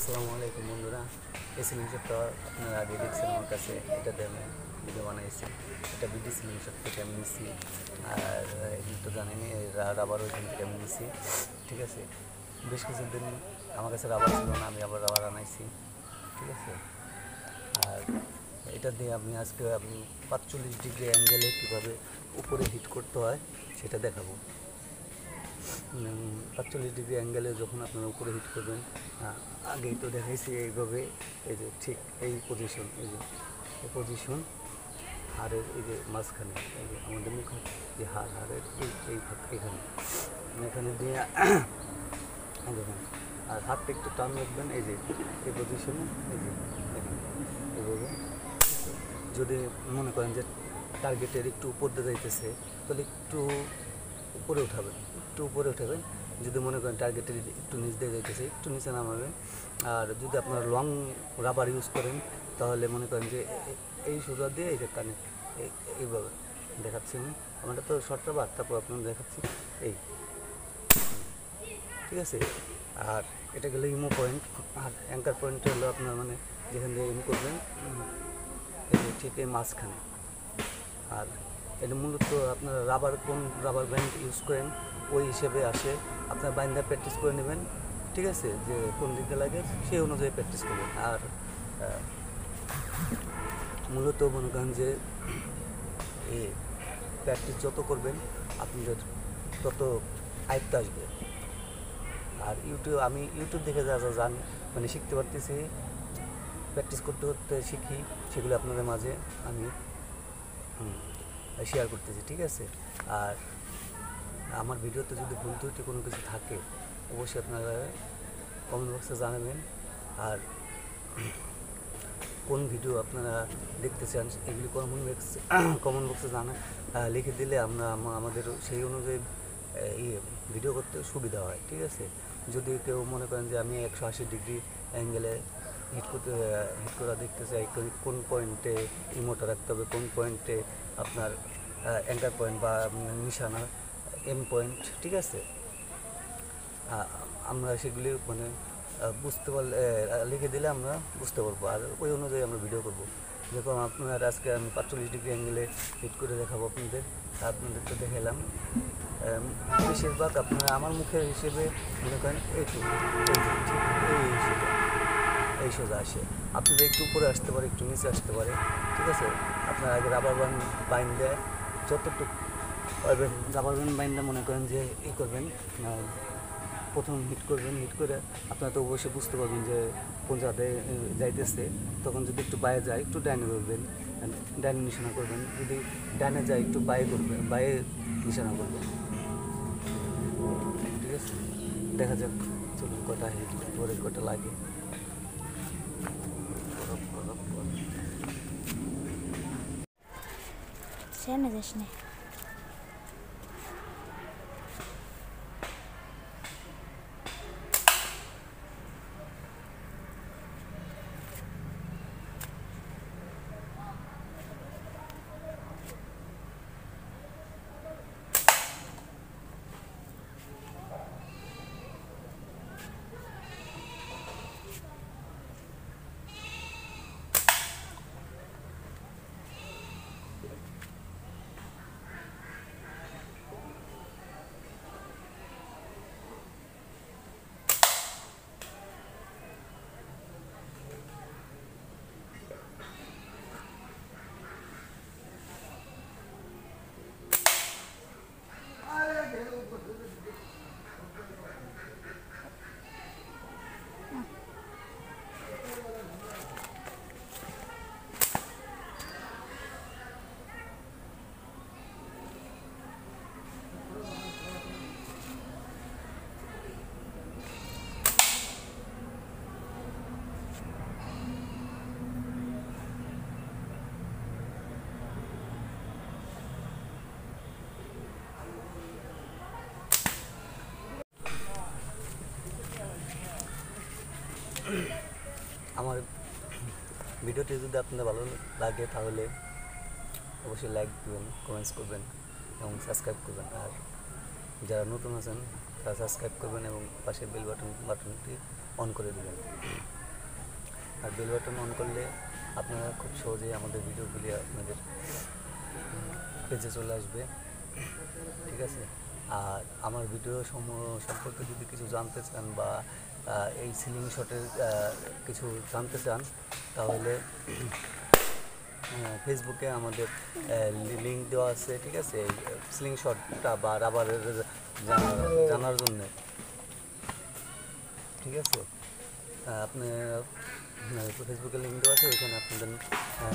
আসসালামু আলাইকুম বন্ধুরা, এই স্লিংশটটা আপনারা আগে দেখছেন আমার কাছে। এটা দিয়ে আমি ভিডিও বানাইছি। এটা বিডি স্লিংশট থেকে আমি নিছি, আর এগুলো তো জানেনি রাবার ওইখান থেকে আমি নিছি। ঠিক আছে, বেশ কিছুদিন আমার কাছে রাবার ছিল না, আমি আবার রাবার আনাইছি। ঠিক আছে, আর এটা দিয়ে আমি আজকে 45 ডিগ্রি অ্যাঙ্গেলে কীভাবে উপরে হিট করতে হয় সেটা দেখাবো। 45 ডিগ্রি অ্যাঙ্গেলে যখন আপনারা উপরে হিট করবেন, আগেই তো দেখাইছি এইভাবে, এই যে ঠিক এই পজিশন, এই যে এই পজিশন হাড়ের এই যে মাঝখানে, এই যে আমাদের মুখের যে হাড়ের এই এখানে এখানে দিয়ে দেখেন, আর হাতটা একটু টান রাখবেন, এই যে এই পজিশনে, এই যে এখানে এইভাবে। যদি মনে করেন যে টার্গেটের একটু উপর দিয়ে যাইতেছে, তাহলে একটু উপরে উঠাবেন, একটু উপরে উঠাবেন। যদি মনে করেন টার্গেটের একটু নিচ দিয়ে যাইতেছে, একটু নিচে নামাবেন। আর যদি আপনারা লং রাবার ইউজ করেন, তাহলে মনে করেন যে এই সোজা দিয়ে এই যে কানে এইভাবে দেখাচ্ছি আমি, আমারটা তো শর্ট রাবার, তারপর আপনার দেখাচ্ছি এই। ঠিক আছে, আর এটা গেলে ইমো পয়েন্ট, আর অ্যাঙ্কার পয়েন্ট হলো আপনার মানে যেখান দিয়ে ইম করবেন, এই যে ঠিক এই মাঝখানে। আর এটা মূলত আপনারা রাবার, কোন রাবার ব্যান্ড ইউজ করেন ওই হিসেবে আসে, আপনার বাইন্দা প্র্যাকটিস করে নেবেন। ঠিক আছে, যে কোন দিকে লাগে সেই অনুযায়ী প্র্যাকটিস করবেন। আর মূলত মনে করেন যে এই প্র্যাকটিস যত করবেন আপনাদের তত আয়ত্ত আসবে। আর আমি ইউটিউব দেখে যা যা জানি মানে শিখতে পারতেছি, প্র্যাকটিস করতে করতে শিখি, সেগুলো আপনাদের মাঝে আমি শেয়ার করতেছি। ঠিক আছে, আর আমার ভিডিওতে যদি ভুল ত্রুটি কোনো কিছু থাকে অবশ্যই আপনারা কমেন্ট বক্সে জানাবেন। আর কোন ভিডিও আপনারা দেখতে চান এগুলি কমেন্ট বক্সে লিখে দিলে আমাদের সেই অনুযায়ী ভিডিও করতে সুবিধা হয়। ঠিক আছে, যদি কেউ মনে করেন যে আমি 180 ডিগ্রি অ্যাঙ্গেলে হিট করা দেখতে চাই, কোন পয়েন্টে ইমোটা রাখতে হবে, কোন পয়েন্টে আপনার অ্যাঙ্কার পয়েন্ট বা নিশানা এম পয়েন্ট, ঠিক আছে, আমরা সেগুলি মানে বুঝতে পারলে লিখে দিলে আমরা বুঝতে পারবো, আর ওই অনুযায়ী আমরা ভিডিও করবো। যেরকম আপনার আজকে আমি 45 ডিগ্রি অ্যাঙ্গেলে হিট করে দেখাবো আপনাদের তো দেখালাম। বেশিরভাগ আপনারা আমার মুখের হিসেবে মনে করেন এই সোজা আসে, আপনাদের একটু উপরে আসতে পারে, একটু নিচে আসতে পারে। ঠিক আছে, আপনার আগে রাবার বাইন দেয় যতটুকু পারবেন, রাবার ব্যান্ড বাইন্ডটা মনে করেন যে করবেন, প্রথম হিট করবেন। হিট করে আপনারা তো অবশ্যই বুঝতে পারবেন যে কোন জায়গায় যাইতেছে। তখন যদি একটু বাইরে যায় একটু ডাইনে করবেন, ডাইনে নিশানা করবেন। যদি ডাইনে যায় একটু বাইরে করবেন, বাইরে নিশানা করবেন। ঠিক আছে, দেখা যাক চলুন কটা হিট পরে কটা লাগে। সেনে যাস না। আমার ভিডিওটি যদি আপনাদের ভালো লাগে তাহলে অবশ্যই লাইক দেবেন, কমেন্টস করবেন এবং সাবস্ক্রাইব করবেন। আর যারা নতুন আছেন তারা সাবস্ক্রাইব করবেন এবং পাশের বেল বাটনটি অন করে দেবেন। আর বেল বাটন অন করলে আপনারা খুব সহজেই আমাদের ভিডিওগুলি আপনাদের পেজে চলে আসবে, ঠিক আছে। আর আমার ভিডিও সম্পর্কে যদি কিছু জানতে চান বা এই স্লিংশটের কিছু জানতে চান, তাহলে ফেসবুকে আমাদের লিঙ্ক দেওয়া আছে, ঠিক আছে। এই স্লিংশটটা বা রাবারের জানার জন্য, ঠিক আছে। আপনি ফেসবুকে লিঙ্ক দেওয়া আছে, ওইখানে আপনাদের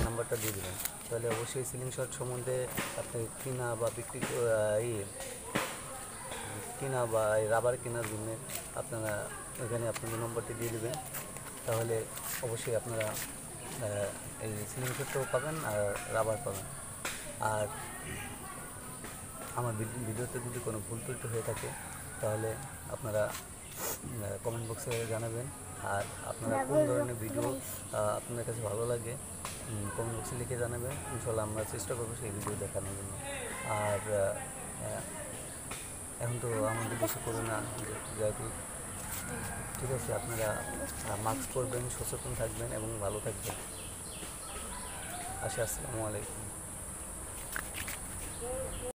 নাম্বারটা দিয়ে দেবেন। তাহলে অবশ্যই স্লিংশট সম্বন্ধে আপনি কিনা বা বিক্রি কিনা বা এই রাবার কেনার জন্য আপনারা ওইখানে আপনাদের নম্বরটি দিয়ে দেবেন। তাহলে অবশ্যই আপনারা এই স্লিংশটও পাবেন আর রাবার পাবেন। আর আমার ভিডিওতে যদি কোনো ভুল ত্রুটি হয়ে থাকে তাহলে আপনারা কমেন্ট বক্সে জানাবেন। আর আপনারা কোন ধরনের ভিডিও আপনাদের কাছে ভালো লাগে কমেন্ট বক্সে লিখে জানাবেন। ইনশাল্লাহ আমরা চেষ্টা করবো সেই ভিডিও দেখানোর জন্য। আর এখন তো আমাদের দেশে করোনা যেহেতু, ঠিক আছে, আপনারা মাস্ক পরবেন, সচেতন থাকবেন এবং ভালো থাকবেন। আসসালামু আলাইকুম।